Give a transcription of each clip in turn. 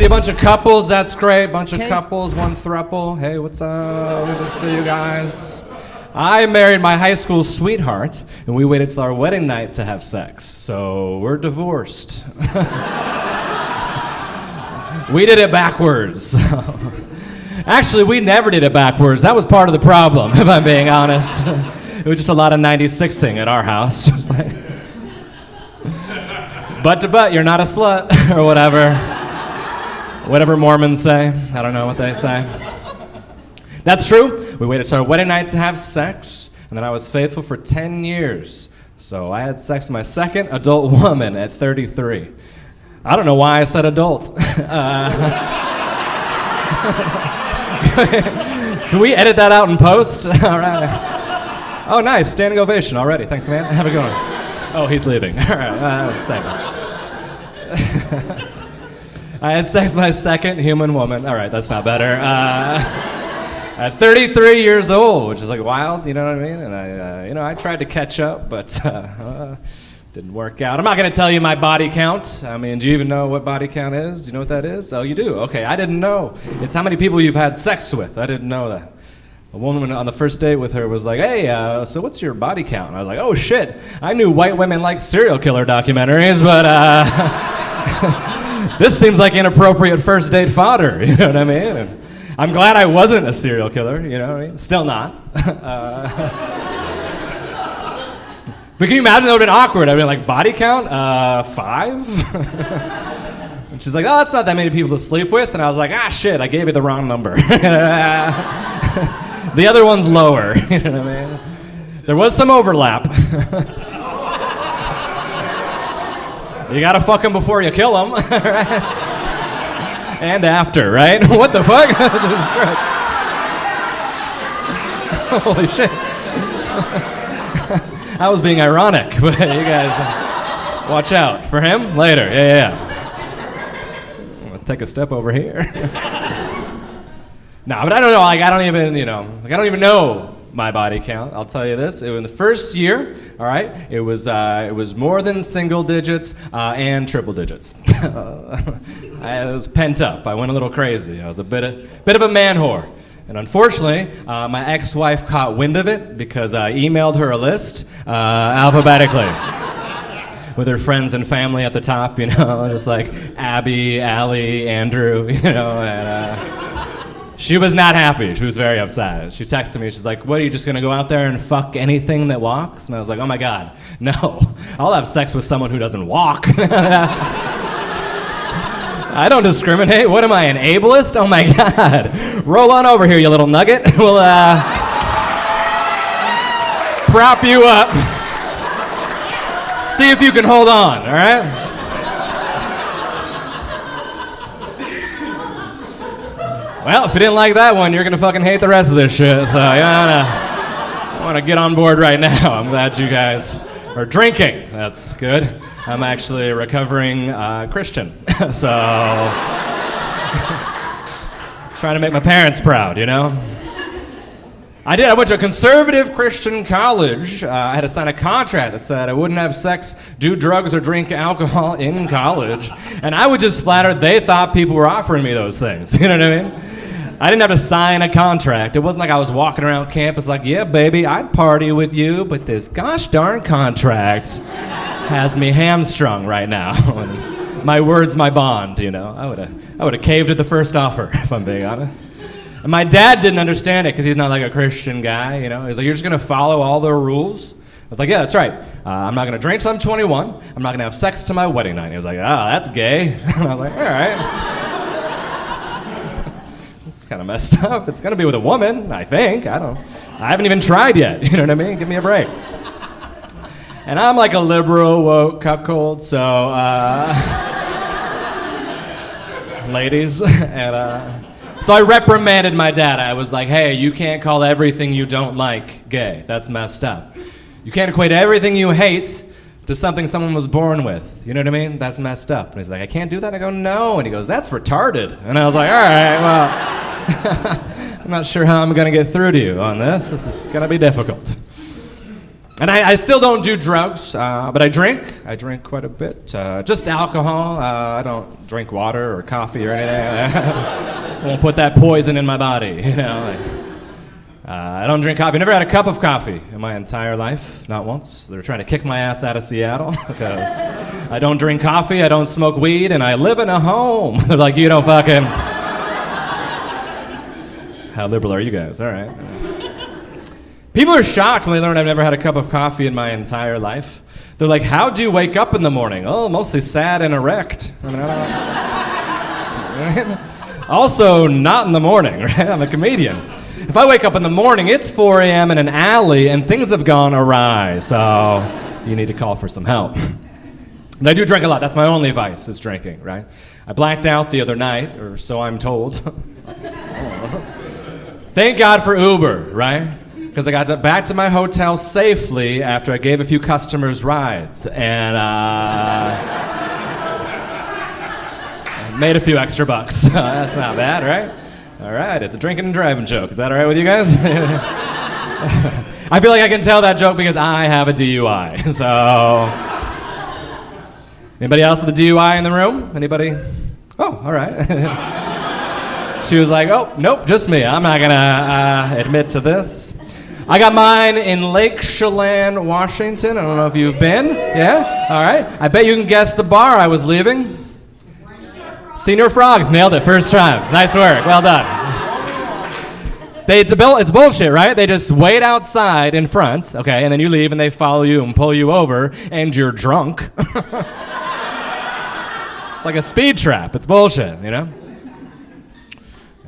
a bunch of couples. That's great. Bunch of couples, one throuple. Hey, what's up? Good to see you guys. I married my high school sweetheart, and we waited till our wedding night to have sex. So we're divorced. We did it backwards. Actually, we never did it backwards. That was part of the problem, if I'm being honest. It was just a lot of 96ing at our house. Just like, butt to butt, you're not a slut, or whatever. Whatever Mormons say. I don't know what they say. That's true. We waited till our wedding night to have sex, and then I was faithful for 10 years. So I had sex with my second adult woman at 33. I don't know why I said adult. Can we edit that out in post? All right. Oh, nice. Standing ovation already. Thanks, man. Have a good one. Oh, he's leaving. All right. I had sex with my second human woman. All right, that's not better. At 33 years old, which is like wild, you know what I mean? And I tried to catch up, but didn't work out. I'm not going to tell you my body count. I mean, do you even know what body count is? Do you know what that is? Oh, you do? Okay, I didn't know. It's how many people you've had sex with. I didn't know that. A woman on the first date with her was like, hey, so what's your body count? And I was like, oh, shit. I knew white women like serial killer documentaries, but this seems like inappropriate first date fodder, you know what I mean? And I'm glad I wasn't a serial killer, you know what I mean? Still not. But can you imagine that would have been awkward? I'd been like, body count? 5? And she's like, oh, that's not that many people to sleep with. And I was like, shit, I gave you the wrong number. The other one's lower, you know what I mean? There was some overlap. You gotta fuck them before you kill them. And after, right? What the fuck? Jesus Christ. Holy shit. I was being ironic, but you guys, watch out. For him, later. Yeah. I'm gonna take a step over here. No, but I don't know. Like, I don't even know my body count. I'll tell you this. In the first year, all right, it was more than single digits and triple digits. I was pent up. I went a little crazy. I was a bit of a man whore. And unfortunately, my ex-wife caught wind of it because I emailed her a list alphabetically with her friends and family at the top, you know, just like Abby, Allie, Andrew, you know, and she was not happy. She was very upset. She texted me. She's like, what, are you just going to go out there and fuck anything that walks? And I was like, oh my God, no. I'll have sex with someone who doesn't walk. I don't discriminate. What am I, an ableist? Oh my God. Roll on over here, you little nugget. We'll prop you up. See if you can hold on, all right? Well, if you didn't like that one, you're gonna fucking hate the rest of this shit. So I wanna get on board right now. I'm glad you guys are drinking. That's good. I'm actually a recovering Christian. So, trying to make my parents proud, you know? I went to a conservative Christian college. I had to sign a contract that said I wouldn't have sex, do drugs, or drink alcohol in college. And I was just flattered they thought people were offering me those things. You know what I mean? I didn't have to sign a contract. It wasn't like I was walking around campus like, yeah, baby, I'd party with you, but this gosh darn contract has me hamstrung right now. And my word's my bond, you know. I would have caved at the first offer, if I'm being honest. And my dad didn't understand it because he's not like a Christian guy, you know. He's like, you're just going to follow all the rules? I was like, yeah, that's right. I'm not going to drink till I'm 21. I'm not going to have sex till my wedding night. He was like, oh, that's gay. And I was like, all right. It's kind of messed up. It's going to be with a woman, I think. I haven't even tried yet. You know what I mean? Give me a break. And I'm like a liberal, woke, cuckold, so, ladies. And so I reprimanded my dad. I was like, hey, you can't call everything you don't like gay. That's messed up. You can't equate everything you hate to something someone was born with. You know what I mean? That's messed up. And he's like, I can't do that? I go, no. And he goes, that's retarded. And I was like, all right, well, I'm not sure how I'm going to get through to you on this. This is going to be difficult. And I still don't do drugs, but I drink. I drink quite a bit. Just alcohol. I don't drink water or coffee or anything. I won't put that poison in my body, you know. I don't drink coffee. I've never had a cup of coffee in my entire life, not once. They're trying to kick my ass out of Seattle because I don't drink coffee, I don't smoke weed, and I live in a home. They're like, you don't fucking... How liberal are you guys? All right. People are shocked when they learn I've never had a cup of coffee in my entire life. They're like, how do you wake up in the morning? Oh, mostly sad and erect. I mean, also, not in the morning, right? I'm a comedian. If I wake up in the morning, it's 4 a.m. in an alley and things have gone awry, so you need to call for some help. But I do drink a lot. That's my only vice, is drinking, right? I blacked out the other night, or so I'm told. Thank God for Uber, right? Because I got back to my hotel safely after I gave a few customers rides, and I made a few extra bucks. That's not bad, right? All right, it's a drinking and driving joke. Is that all right with you guys? I feel like I can tell that joke because I have a DUI. So, anybody else with a DUI in the room? Anybody? Oh, all right. She was like, oh, nope, just me. I'm not gonna admit to this. I got mine in Lake Chelan, Washington. I don't know if you've been. Yeah? All right. I bet you can guess the bar I was leaving. Senior Frogs. Nailed it. First time. Nice work. Well done. It's bullshit, right? They just wait outside in front, okay, and then you leave and they follow you and pull you over and you're drunk. It's like a speed trap. It's bullshit, you know?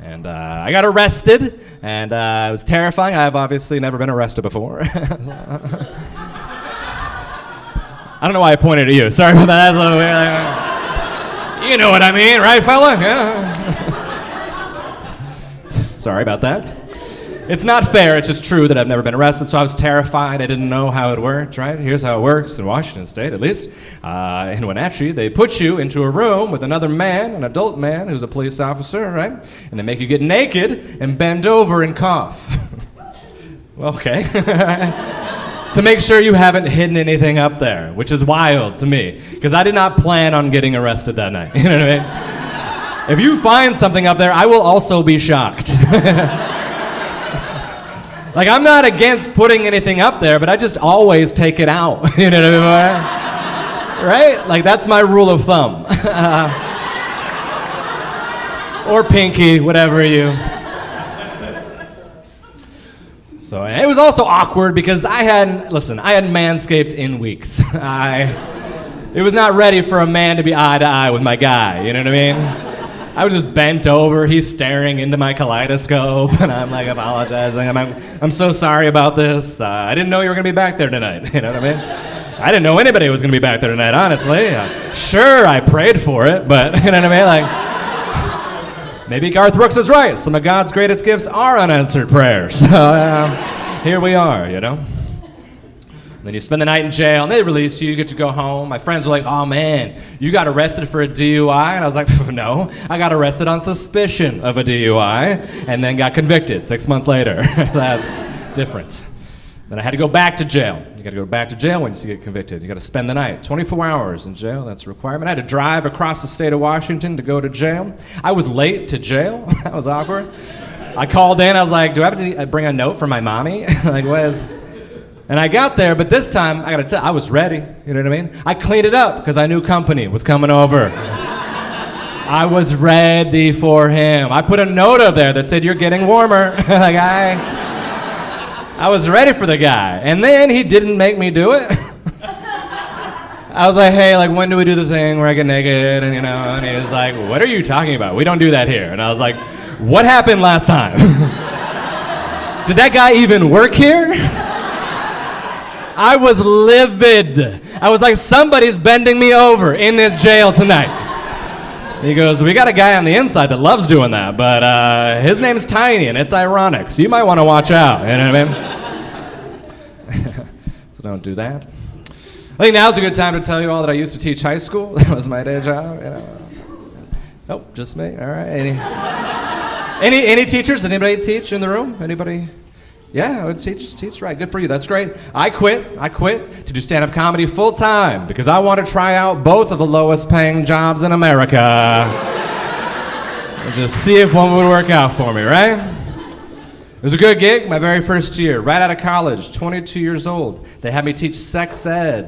And I got arrested. And it was terrifying. I've obviously never been arrested before. I don't know why I pointed at you. Sorry about that. That's a little weird. You know what I mean, right, fella? Yeah. Sorry about that. It's not fair. It's just true that I've never been arrested, so I was terrified. I didn't know how it worked, right? Here's how it works in Washington State, at least. In Wenatchee, they put you into a room with another man, an adult man who's a police officer, right? And they make you get naked and bend over and cough. Okay. To make sure you haven't hidden anything up there, which is wild to me, because I did not plan on getting arrested that night. You know what I mean? If you find something up there, I will also be shocked. Like, I'm not against putting anything up there, but I just always take it out. You know what I mean? Right? Like, that's my rule of thumb. Or pinky, whatever you... So, and it was also awkward because I hadn't manscaped in weeks. It was not ready for a man to be eye to eye with my guy, you know what I mean? I was just bent over, he's staring into my kaleidoscope, and I'm like apologizing. I'm so sorry about this. I didn't know you were gonna be back there tonight, you know what I mean? I didn't know anybody was gonna be back there tonight, honestly. Sure, I prayed for it, but you know what I mean? Like, maybe Garth Brooks is right. Some of God's greatest gifts are unanswered prayers. So here we are, you know? And then you spend the night in jail, and they release you, you get to go home. My friends were like, oh man, you got arrested for a DUI? And I was like, no, I got arrested on suspicion of a DUI, and then got convicted 6 months later. That's different. Then I had to go back to jail. You gotta go back to jail when you get convicted. You gotta spend the night, 24 hours in jail, that's a requirement. I had to drive across the state of Washington to go to jail. I was late to jail, that was awkward. I called in, I was like, do I have to bring a note for my mommy? Like, what is... And I got there, but this time, I gotta tell you, I was ready, you know what I mean? I cleaned it up, because I knew company was coming over. I was ready for him. I put a note up there that said, you're getting warmer. Like, I was ready for the guy. And then he didn't make me do it. I was like, hey, like, when do we do the thing where I get naked? And, you know, and he was like, what are you talking about? We don't do that here. And I was like, what happened last time? Did that guy even work here? I was livid. I was like, somebody's bending me over in this jail tonight. He goes, we got a guy on the inside that loves doing that, but his name's Tiny, and it's ironic, so you might want to watch out, you know what I mean? So don't do that. I think now's a good time to tell you all that I used to teach high school. That was my day job, you know. Nope, just me, all right. Any teachers? Did anybody teach in the room? Anybody Yeah, I would teach right. Good for you. That's great. I quit to do stand-up comedy full time because I want to try out both of the lowest paying jobs in America. And just see if one would work out for me, right? It was a good gig, my very first year, right out of college, 22 years old. They had me teach sex ed.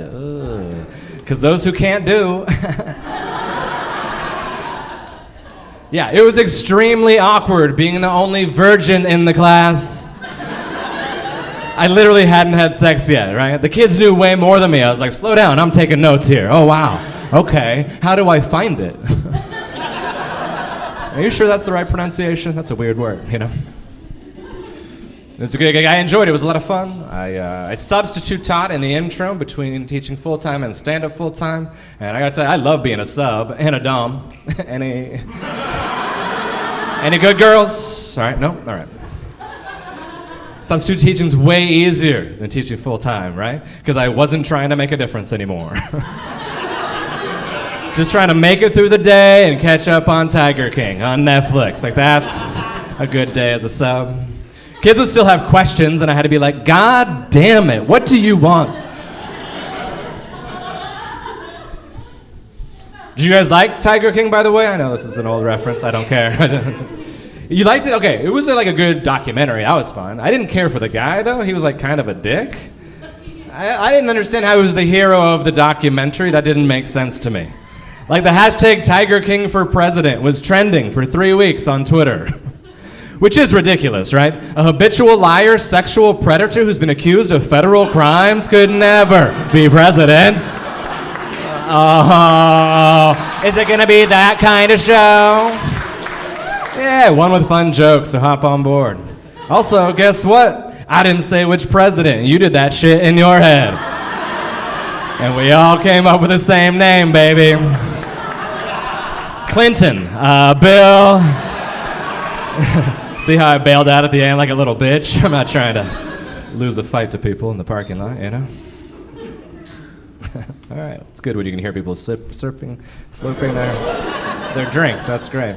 Because those who can't do. Yeah, it was extremely awkward being the only virgin in the class. I literally hadn't had sex yet, right? The kids knew way more than me. I was like, slow down, I'm taking notes here. Oh, wow. Okay, how do I find it? Are you sure that's the right pronunciation? That's a weird word, you know? It was a good gig. I enjoyed it. It was a lot of fun. I substitute taught in the interim between teaching full-time and stand-up full-time. And I gotta tell you, I love being a sub and a dom. Any good girls? All right, no? All right. Substitute teaching's way easier than teaching full-time, right? Because I wasn't trying to make a difference anymore. Just trying to make it through the day and catch up on Tiger King on Netflix. Like, that's a good day as a sub. Kids would still have questions, and I had to be like, God damn it, what do you want? Did you guys like Tiger King, by the way? I know this is an old reference. I don't care. You liked it? Okay, it was like a good documentary. That was fun. I didn't care for the guy, though. He was like kind of a dick. I didn't understand how he was the hero of the documentary. That didn't make sense to me. Like the hashtag Tiger King for president was trending for 3 weeks on Twitter. Which is ridiculous, right? A habitual liar, sexual predator who's been accused of federal crimes could never be president. Oh, is it gonna be that kind of show? Yeah, one with fun jokes, so hop on board. Also, guess what? I didn't say which president. You did that shit in your head. And we all came up with the same name, baby. Clinton, Bill. See how I bailed out at the end like a little bitch? I'm not trying to lose a fight to people in the parking lot, you know? All right, it's good when you can hear people slurping their drinks. That's great.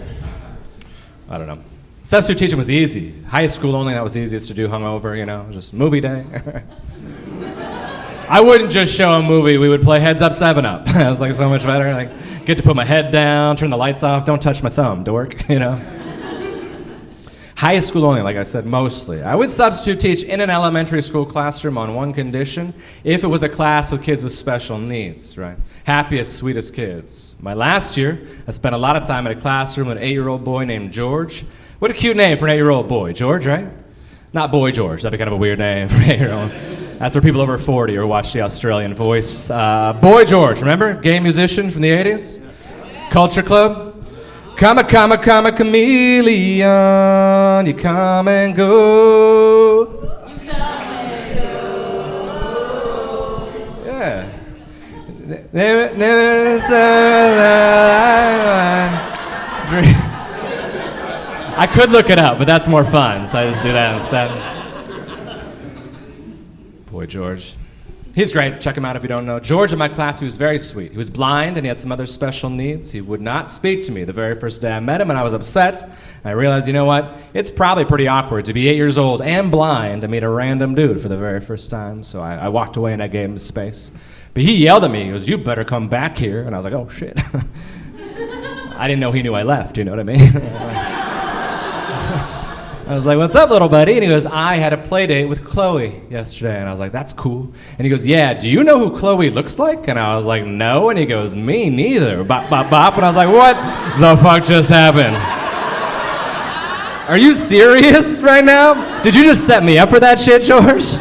I don't know. Substitute teaching was easy. High school only, that was easiest to do hungover, you know, just movie day. I wouldn't just show a movie, we would play Heads Up, 7 Up. It was like so much better. Like, get to put my head down, turn the lights off, don't touch my thumb, dork, you know? High school only, like I said, mostly. I would substitute teach in an elementary school classroom on one condition, if it was a class with kids with special needs, right? Happiest, sweetest kids. My last year, I spent a lot of time in a classroom with an 8-year-old boy named George. What a cute name for an 8-year-old boy, George, right? Not Boy George, that'd be kind of a weird name for an 8-year-old. That's for people over 40 or watch The Australian Voice. Boy George, remember? Gay musician from the 80s? Culture Club? Come a chameleon, you come and go. You come and go. Yeah. I could look it up, but that's more fun, so I just do that instead. Boy George. He's great. Check him out if you don't know. George in my class, he was very sweet. He was blind and he had some other special needs. He would not speak to me the very first day I met him, and I was upset. I realized, you know what? It's probably pretty awkward to be 8 years old and blind to meet a random dude for the very first time, so I walked away and I gave him space. But he yelled at me. He goes, "You better come back here." And I was like, oh, shit. I didn't know he knew I left, you know what I mean? I was like, "What's up, little buddy?" And he goes, "I had a play date with Chloe yesterday." And I was like, "That's cool." And he goes, "Yeah, do you know who Chloe looks like?" And I was like, "No." And he goes, "Me neither." Bop, bop, bop. And I was like, "What the fuck just happened? Are you serious right now? Did you just set me up for that shit, George?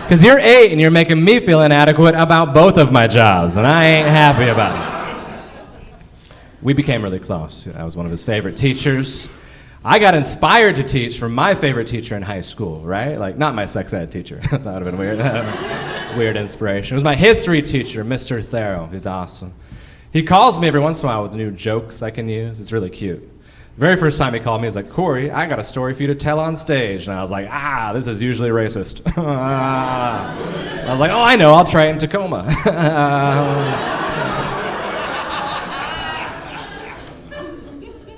Because you're 8 and you're making me feel inadequate about both of my jobs, and I ain't happy about it." We became really close. I was one of his favorite teachers. I got inspired to teach from my favorite teacher in high school, right? Like, not my sex ed teacher. That would have been weird. Weird inspiration. It was my history teacher, Mr. Thero. He's awesome. He calls me every once in a while with new jokes I can use. It's really cute. The very first time he called me, he's like, "Cory, I got a story for you to tell on stage." And I was like, this is usually racist. I was like, "Oh, I know, I'll try it in Tacoma."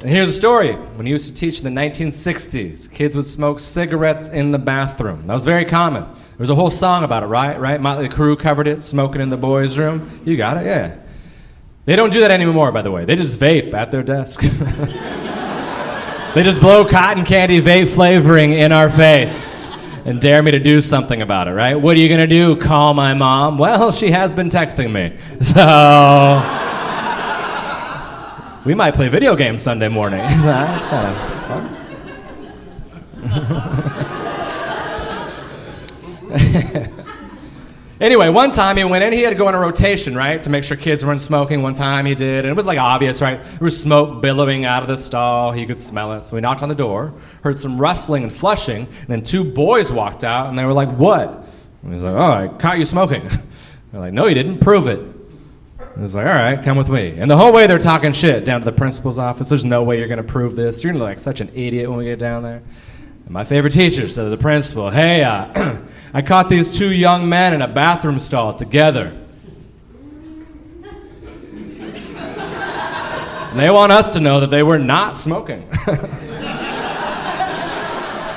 And here's a story. When he used to teach in the 1960s, kids would smoke cigarettes in the bathroom. That was very common. There was a whole song about it, right? Motley Crue covered it, Smoking in the Boys' Room. You got it, yeah. They don't do that anymore, by the way. They just vape at their desk. They just blow cotton candy vape flavoring in our face and dare me to do something about it, right? What are you gonna do, call my mom? Well, she has been texting me, so we might play video games Sunday morning. That's kind of fun. Anyway, one time he went in, he had to go on a rotation, right, to make sure kids weren't smoking. One time he did, and it was like obvious, right? There was smoke billowing out of the stall. He could smell it. So we knocked on the door, heard some rustling and flushing, and then two boys walked out, and they were like, "What?" And he was like, "Oh, I caught you smoking." They're like, "No, you didn't. Prove it." He was like, "All right, come with me." And the whole way they're talking shit down to the principal's office. There's no way you're going to prove this. You're going to look like such an idiot when we get down there. And my favorite teacher said to the principal, "Hey, I caught these two young men in a bathroom stall together. And they want us to know that they were not smoking."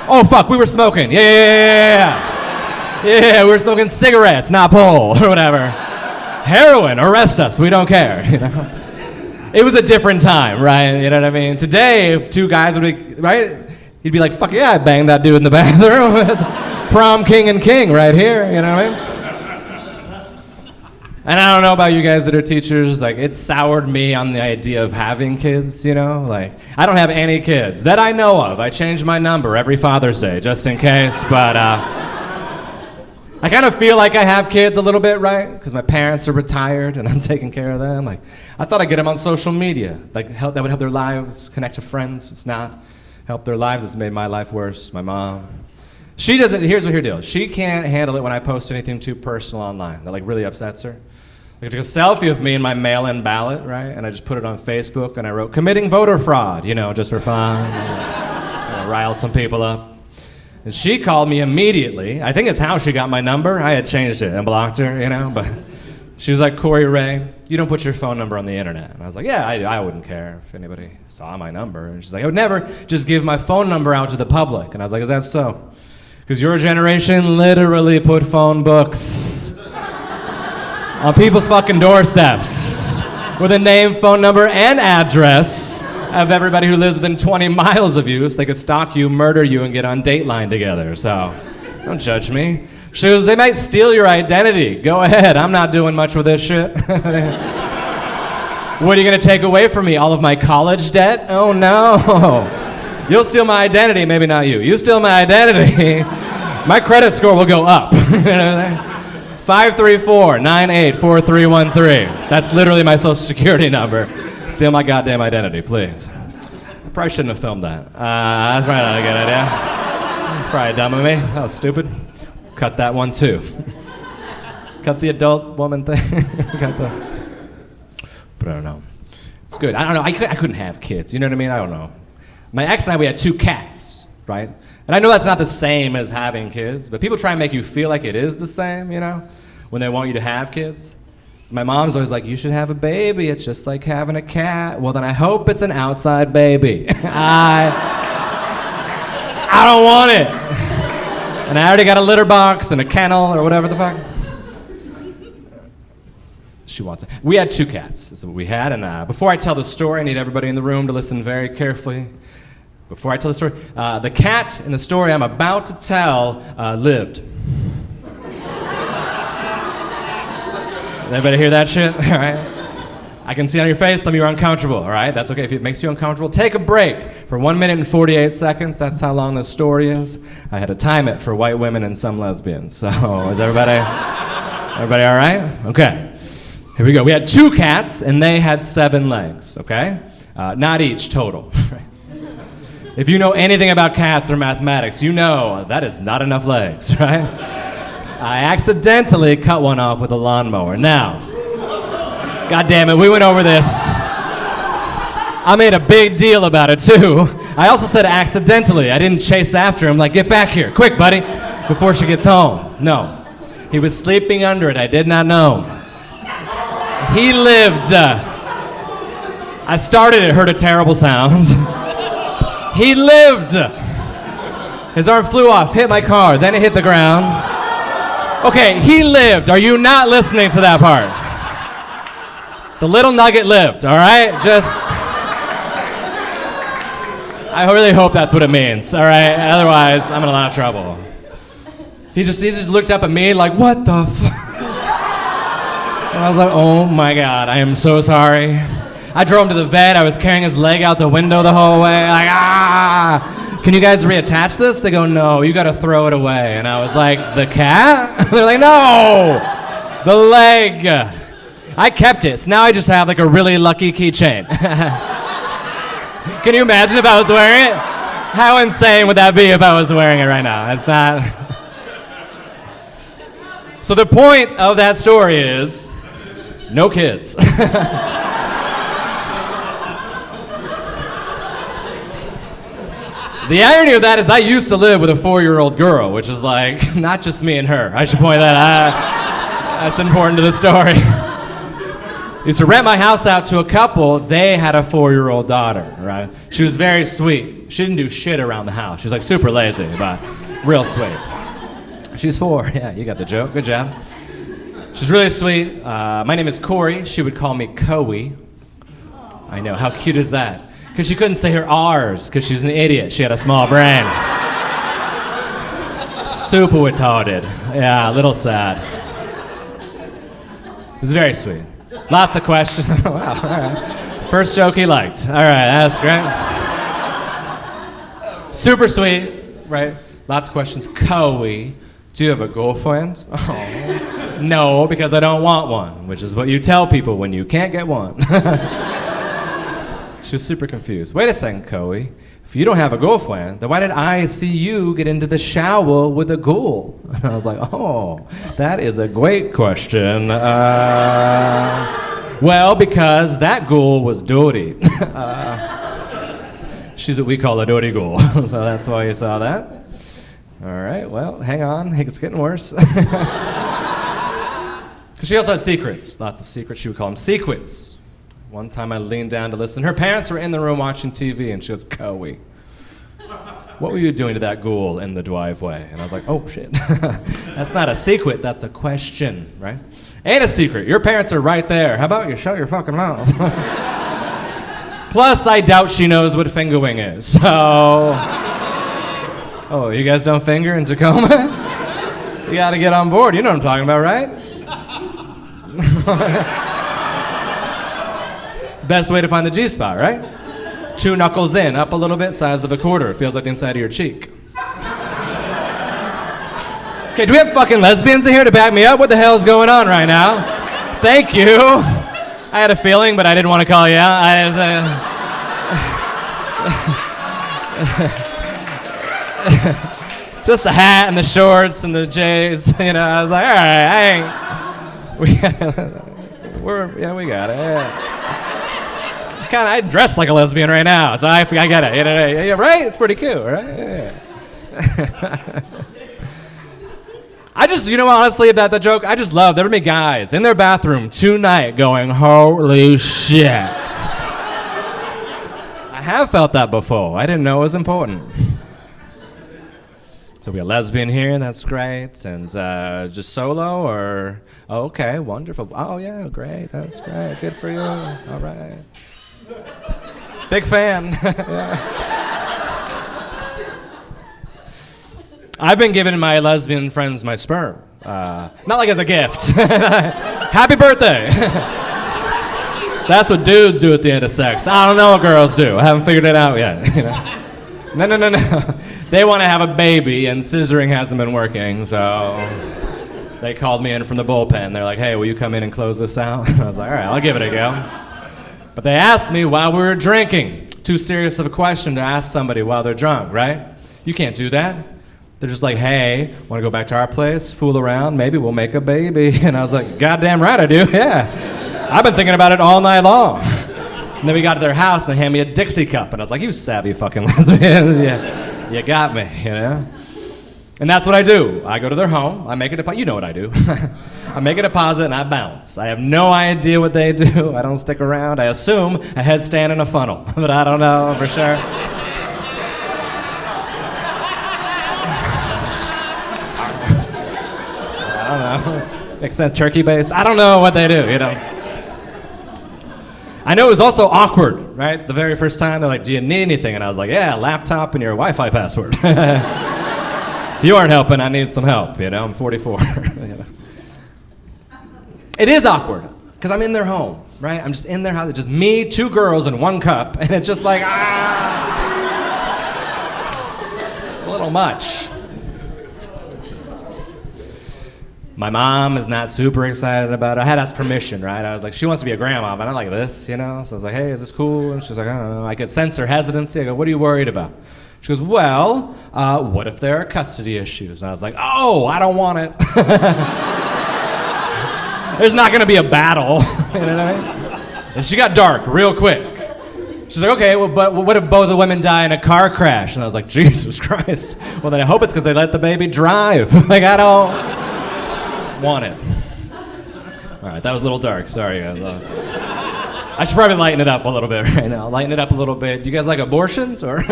Oh, fuck, we were smoking. Yeah, we were smoking cigarettes, not pole, or whatever. Heroin, arrest us, we don't care, you know? It was a different time, right? You know what I mean? Today, two guys would be, right? He'd be like, "Fuck yeah, I banged that dude in the bathroom." Prom king and king right here, you know what I mean? And I don't know about you guys that are teachers, like it soured me on the idea of having kids, you know? Like, I don't have any kids that I know of. I change my number every Father's Day just in case, but I kind of feel like I have kids a little bit, right? Because my parents are retired and I'm taking care of them. Like, I thought I'd get them on social media, like that would help their lives, connect to friends. It's not help their lives. It's made my life worse. My mom. She doesn't, here's her deal. She can't handle it when I post anything too personal online. That like really upsets her. Like I took a selfie of me in my mail-in ballot, right? And I just put it on Facebook and I wrote, "Committing voter fraud," you know, just for fun. Rile some people up. And she called me immediately. I think it's how she got my number. I had changed it and blocked her, you know, but she was like, "Cory Ray, you don't put your phone number on the internet." And I was like, "Yeah, I wouldn't care if anybody saw my number." And she's like, "I would never just give my phone number out to the public." And I was like, "Is that so? Because your generation literally put phone books on people's fucking doorsteps with a name, phone number, and address of everybody who lives within 20 miles of you so they could stalk you, murder you, and get on Dateline together. So don't judge me." She goes, "They might steal your identity. Go ahead. I'm not doing much with this shit." "What are you going to take away from me? All of my college debt? Oh, no. You'll steal my identity, maybe not you. You steal my identity, my credit score will go up." 534-984313. That's literally my social security number. Steal my goddamn identity, please. I probably shouldn't have filmed that. That's probably not a good idea. That's probably dumb of me. That was stupid. Cut that one too. Cut the adult woman thing. But I don't know. It's good. I don't know. I couldn't have kids. You know what I mean? I don't know. My ex and I, we had two cats, right? And I know that's not the same as having kids, but people try and make you feel like it is the same, you know, when they want you to have kids. My mom's always like, "You should have a baby. It's just like having a cat." Well, then I hope it's an outside baby. I don't want it. And I already got a litter box and a kennel or whatever the fuck. She wants it. We had two cats. This is what we had. And before I tell the story, I need everybody in the room to listen very carefully. Before I tell the story, the cat in the story I'm about to tell lived. Everybody hear that shit? All right. I can see on your face some of you are uncomfortable, all right? That's okay if it makes you uncomfortable. Take a break for 1 minute and 48 seconds. That's how long the story is. I had to time it for white women and some lesbians. So is everybody all right? Okay. Here we go. We had two cats, and they had 7 legs, okay? Not each, total. If you know anything about cats or mathematics, you know that is not enough legs, right? I accidentally cut one off with a lawnmower. Now, God damn it, we went over this. I made a big deal about it, too. I also said accidentally. I didn't chase after him, like, "Get back here, quick, buddy," before she gets home. No. He was sleeping under it. I did not know. He lived I started it, heard a terrible sound. He lived. His arm flew off, hit my car, then it hit the ground. Okay, he lived. Are you not listening to that part? The little nugget lived, all right? I really hope that's what it means, all right? Otherwise, I'm in a lot of trouble. He just looked up at me like, what the fuck? And I was like, oh my God, I am so sorry. I drove him to the vet. I was carrying his leg out the window the whole way. Like, can you guys reattach this? They go, no, you gotta throw it away. And I was like, the cat? They're like, no, the leg. I kept it, so now I just have like a really lucky keychain. Can you imagine if I was wearing it? How insane would that be if I was wearing it right now? It's not. So the point of that story is, no kids. The irony of that is I used to live with a 4-year-old girl, which is like, not just me and her. I should point that out. That's important to the story. Used to rent my house out to a couple. They had a 4-year-old daughter, right? She was very sweet. She didn't do shit around the house. She was like super lazy, but real sweet. She's 4. Yeah, you got the joke. Good job. She's really sweet. My name is Cory. She would call me Coey. I know. How cute is that? Because she couldn't say her R's because she was an idiot. She had a small brain. Super retarded. Yeah, a little sad. It was very sweet. Lots of questions. Wow, all right. First joke he liked. All right, that's great. Super sweet, right? Lots of questions. Coey, do you have a girlfriend? Oh. No, because I don't want one, which is what you tell people when you can't get one. She was super confused. Wait a second, Coey. If you don't have a girlfriend, then why did I see you get into the shower with a ghoul? And I was like, oh, that is a great question. Well, because that ghoul was dirty. She's what we call a dirty ghoul. So that's why you saw that. All right, well, hang on. It's getting worse. She also had secrets. Lots of secrets. She would call them secrets. One time I leaned down to listen. Her parents were in the room watching TV, and she goes, Coey, what were you doing to that ghoul in the driveway? And I was like, oh, shit. That's not a secret. That's a question, right? Ain't a secret. Your parents are right there. How about you shut your fucking mouth? Plus, I doubt she knows what fingering is. So, oh, you guys don't finger in Tacoma? You got to get on board. You know what I'm talking about, right? It's the best way to find the G-spot, right? 2 knuckles in, up a little bit, size of a quarter. It feels like the inside of your cheek. Okay, do we have fucking lesbians in here to back me up? What the hell is going on right now? Thank you. I had a feeling, but I didn't want to call you out. Just the hat and the shorts and the J's. You know, I was like, all right, we got it. Yeah. I dress like a lesbian right now, so I get it. You know, yeah, right? It's pretty cool, right? Yeah. I just, honestly, about that joke, I just love there were many guys in their bathroom tonight going, holy shit. I have felt that before. I didn't know it was important. So we got lesbian here, that's great. And just solo or, oh, okay, wonderful. Oh, yeah, great, that's great. Good for you. All right. Big fan. Yeah. I've been giving my lesbian friends my sperm. Not like as a gift. Happy birthday. That's what dudes do at the end of sex. I don't know what girls do. I haven't figured it out yet. No. They want to have a baby, and scissoring hasn't been working, so they called me in from the bullpen. They're like, hey, will you come in and close this out? I was like, all right, I'll give it a go. But they asked me while we were drinking. Too serious of a question to ask somebody while they're drunk, right? You can't do that. They're just like, hey, want to go back to our place, fool around, maybe we'll make a baby. And I was like, goddamn right I do, yeah. I've been thinking about it all night long. And then we got to their house and they handed me a Dixie cup. And I was like, you savvy fucking lesbians, yeah, you got me, And that's what I do. I go to their home, I make a deposit. You know what I do. I make a deposit and I bounce. I have no idea what they do. I don't stick around. I assume a headstand and a funnel, but I don't know for sure. I don't know. Makes sense, turkey based. I don't know what they do, you know. I know it was also awkward, right? The very first time, they're like, do you need anything? And I was like, yeah, laptop and your Wi-Fi password. If you aren't helping, I need some help, you know? I'm 44. You know? It is awkward, because I'm in their home, right? I'm just in their house. It's just me, 2 girls, and 1 cup, and it's just like, a little much. My mom is not super excited about it. I had to ask permission, right? I was like, she wants to be a grandma, but I like this, you know? So I was like, hey, is this cool? And she's like, I don't know. I could sense her hesitancy. I go, what are you worried about? She goes, well, what if there are custody issues? And I was like, oh, I don't want it. There's not gonna be a battle, you know what I mean? And she got dark real quick. She's like, okay, well, but what if both the women die in a car crash? And I was like, Jesus Christ. Well, then I hope it's because they let the baby drive. Like, I don't want it. All right, that was a little dark. Sorry, guys. I should probably lighten it up a little bit right now. Lighten it up a little bit. Do you guys like abortions or? All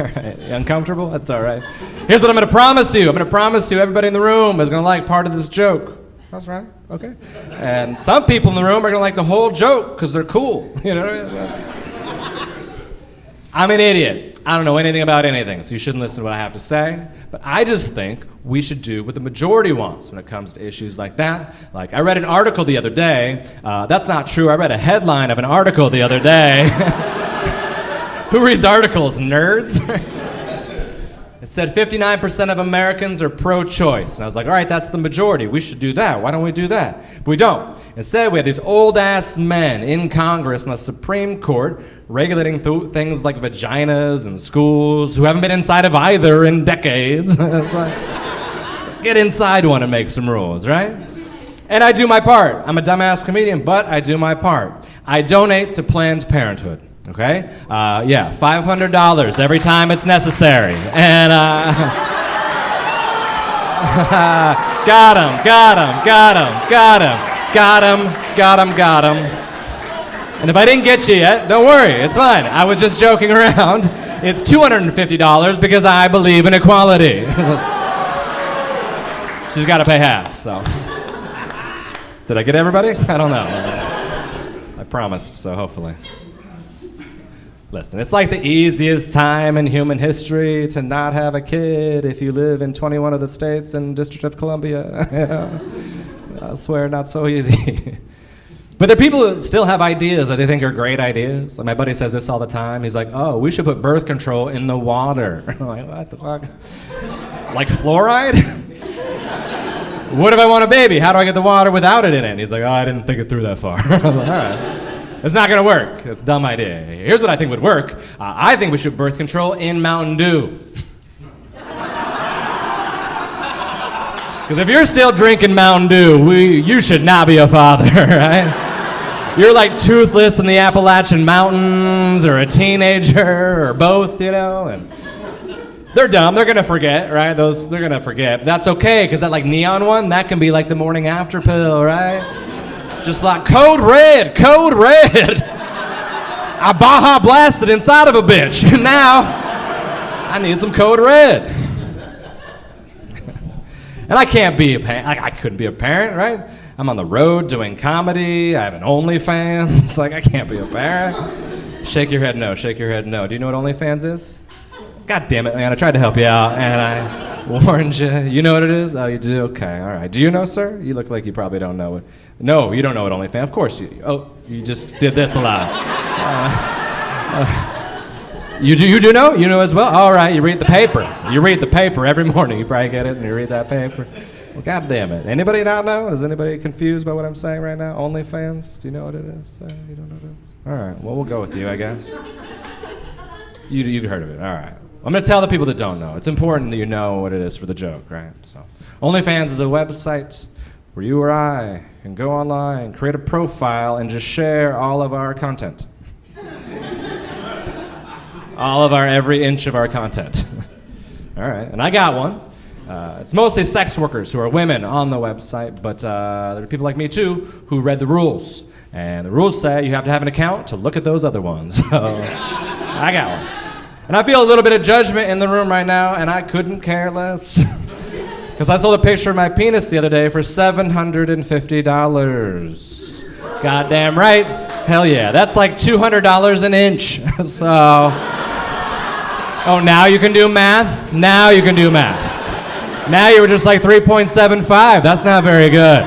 right, you uncomfortable? That's all right. Here's what I'm going to promise you. I'm going to promise you everybody in the room is going to like part of this joke. That's right. Okay. And some people in the room are going to like the whole joke because they're cool. You know what I mean? I'm an idiot. I don't know anything about anything, so you shouldn't listen to what I have to say. But I just think we should do what the majority wants when it comes to issues like that. Like, I read an article the other day. That's not true. I read a headline of an article the other day. Who reads articles, nerds? It said 59% of Americans are pro-choice. And I was like, all right, that's the majority. We should do that. Why don't we do that? But we don't. Instead, we have these old-ass men in Congress and the Supreme Court regulating things like vaginas and schools who haven't been inside of either in decades. It's like, get inside one and make some rules, right? And I do my part. I'm a dumbass comedian, but I do my part. I donate to Planned Parenthood. Okay? Yeah, $500 every time it's necessary. And, got him. And if I didn't get you yet, don't worry, it's fine. I was just joking around. It's $250 because I believe in equality. She's got to pay half, so. Did I get everybody? I don't know. I promised, so hopefully. Listen, it's like the easiest time in human history to not have a kid if you live in 21 of the states and District of Columbia. You know? I swear, not so easy. But there are people who still have ideas that they think are great ideas. Like my buddy says this all the time. He's like, oh, we should put birth control in the water. I'm like, what the fuck? Like fluoride? What if I want a baby? How do I get the water without it in it? And he's like, oh, I didn't think it through that far. I was like, all right. It's not gonna work. It's a dumb idea. Here's what I think would work. I think we should birth control in Mountain Dew. Because if you're still drinking Mountain Dew, you should not be a father, right? You're like toothless in the Appalachian Mountains, or a teenager, or both, you know? And they're dumb. They're gonna forget, right? They're gonna forget. But that's okay, because that like neon one, that can be like the morning after pill, right? Just like, code red. I Baja blasted inside of a bitch, and now I need some code red. And I can't be a parent. I couldn't be a parent, right? I'm on the road doing comedy. I have an OnlyFans. Like, I can't be a parent. Shake your head no. Do you know what OnlyFans is? God damn it, man. I tried to help you out, and I warned you. You know what it is? Oh, you do? Okay, all right. Do you know, sir? You look like you probably don't know it. No, you don't know what OnlyFans. Of course you. Oh, you just did this a lot. You do know? You know as well? All right, you read the paper. You read the paper every morning. You probably get it and you read that paper. Well, God damn it. Anybody not know? Is anybody confused by what I'm saying right now? OnlyFans? Do you know what it is? You don't know what it is? All right, well, we'll go with you, I guess. You've heard of it. All right. I'm going to tell the people that don't know. It's important that you know what it is for the joke, right? So, OnlyFans is a website where you or I can go online, create a profile, and just share all of our content. All of our, every inch of our content. All right, and I got one. It's mostly sex workers who are women on the website, but there are people like me too who read the rules. And the rules say you have to have an account to look at those other ones. So I got one. And I feel a little bit of judgment in the room right now, and I couldn't care less. Because I sold a picture of my penis the other day for $750. Goddamn right. Hell yeah. That's like $200 an inch. So. Oh, now you can do math? Now you can do math. Now you were just like 3.75. That's not very good.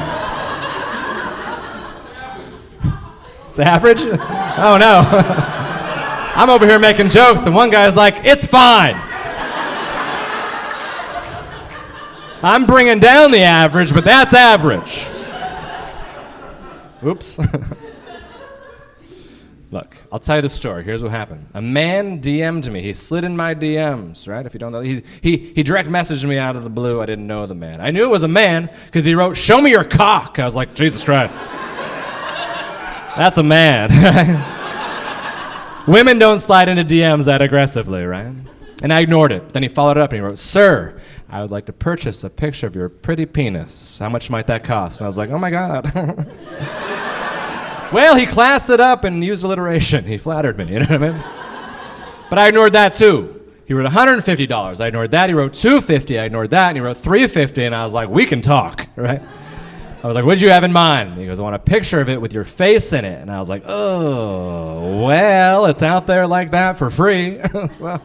It's average? Oh no. I'm over here making jokes, and one guy's like, it's fine. I'm bringing down the average, but that's average. Oops. Look, I'll tell you the story. Here's what happened. A man DM'd me. He slid in my DMs, right? If you don't know, he direct messaged me out of the blue. I didn't know the man. I knew it was a man because he wrote, "Show me your cock." I was like, Jesus Christ. That's a man. Women don't slide into DMs that aggressively, right? And I ignored it. Then he followed it up and he wrote, "Sir, I would like to purchase a picture of your pretty penis. How much might that cost?" And I was like, oh my God. Well, he classed it up and used alliteration. He flattered me, you know what I mean? But I ignored that too. He wrote $150. I ignored that. He wrote $250. I ignored that. And he wrote $350. And I was like, we can talk, right? I was like, what did you have in mind? And he goes, I want a picture of it with your face in it. And I was like, oh, well, it's out there like that for free. Well,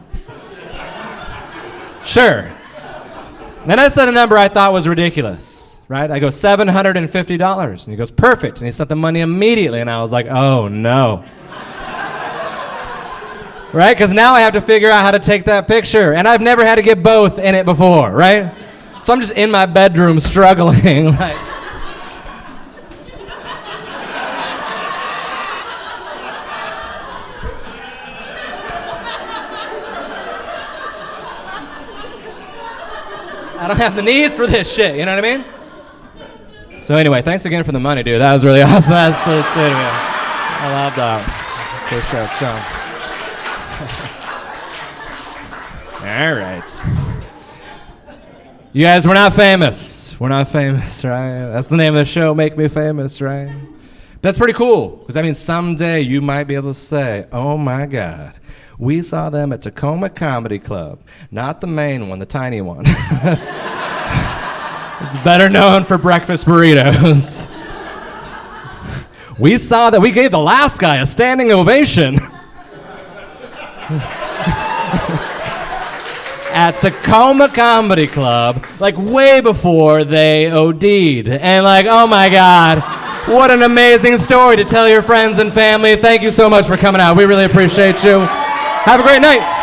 sure. Then I said a number I thought was ridiculous. Right? I go, $750. And he goes, perfect. And he sent the money immediately. And I was like, oh no. Right? Because now I have to figure out how to take that picture. And I've never had to get both in it before, right? So I'm just in my bedroom struggling. Like, I don't have the knees for this shit, you know what I mean? So anyway, thanks again for the money, dude. That was really awesome. That's so sweet of you. I love that. For sure. All right. You guys, we're not famous. We're not famous, right? That's the name of the show, Make Me Famous, right? That's pretty cool, because that means someday you might be able to say, oh my God, we saw them at Tacoma Comedy Club. Not the main one, the tiny one. It's better known for breakfast burritos. We saw that we gave the last guy a standing ovation. At Tacoma Comedy Club, like way before they OD'd. And like, oh my God, what an amazing story to tell your friends and family. Thank you so much for coming out. We really appreciate you. Have a great night.